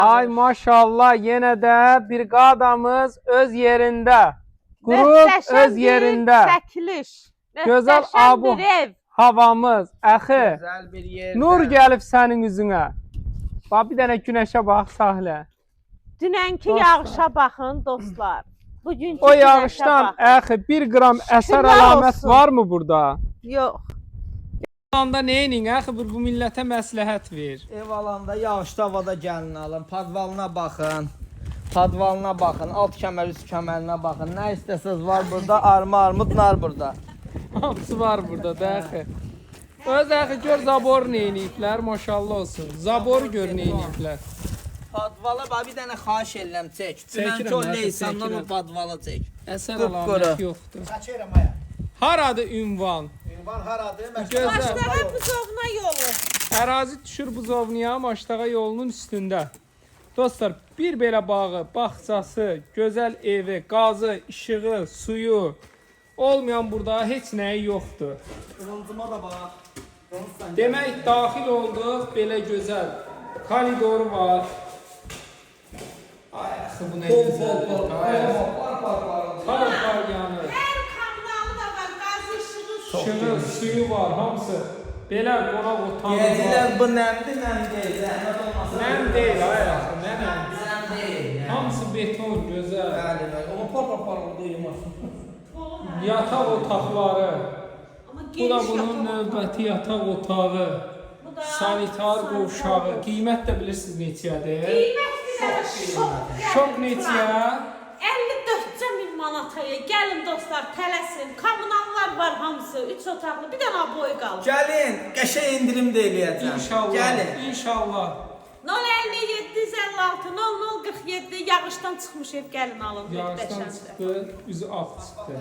Ay maşallah yenə də bir qadamız öz yerində. Qrup öz yerində. Çəkiliş. Gözəl abu bir ev. havamız, əxi. Güzel bir yerdə. Nur gəlib sənin üzünə. Bax bir dənə günəşə bax Sahilə. Dünənki Dostlar. yağışa baxın dostlar. Bugünkü O günəşə yağışdan baxın. əxi 1 qram əsər Şükürlər əlamət olsun. varmı burada? Yox. Anda neyinin əxi bu millətə məsləhət ver. Ev alanda yağışlı havada gəlin alın. Padvalına baxın. Padvalına baxın. Alt kəmər, üst kəmərinə baxın. Nə istəsəz var burada. Arma, armud, nar burada. Hamısı var burada da əxi. Öz əxi gör zabor neyniyiblər, maşallah olsun. Zaboru gör neyniyiblər. Padvala bax bir dənə xahiş edirəm çək. Çəkirəm, Dünənki o nəsə leysandan çəkirəm. o padvala çək. Əsər Qupquru. əlamət yoxdur. Çəkirəm aya. Haradır ünvan? Ünvan haradır? Gözəl. Maçlara buzovna yolu. Ərazi düşür Buzovniya, Maçtağa yolunun üstündə. Dostlar, bir belə bağı, bağçası, gözəl evi, qazı, işığı, suyu olmayan burada heç nəyi yoxdur. Qılıncıma da bax. Demək, daxil olduq belə gözəl. Koridoru var. Ay, axı bu nə gözəldir. Par yanır. Hər kommunalı da var, qaz işığı, İşığı, suyu var, hamısı. Belə qonaq otağı var. Deyəcəklər bu nəmdir, nəm deyil. Zəhmət olmasın. Nəm deyil, ay axı, nə nəm? Nəm deyil. Hamısı beton, gözəl. Bəli, bəli. Amma par duymasın. Yataq otaqları. Amma Bu da geniş bunun yataq növbəti yataq otağı. Bu da Sanitar qovşağı. Qiymət də bilirsiniz neçədir? Qiymət bir dənə şok. Şok neçə? 54 min manataya. Gəlin dostlar, tələsin. Kommunallar var hamısı, 3 otaqlı. Bir dənə boy qalır. Gəlin, qəşəng indirim də eləyəcəm. İnşallah. Gəlin. İnşallah. 057 156 0047 yağışdan çıxmış ev gəlin alın. Yağışdan Möhtəşəmdir. çıxdı, üzü ağ çıxdı.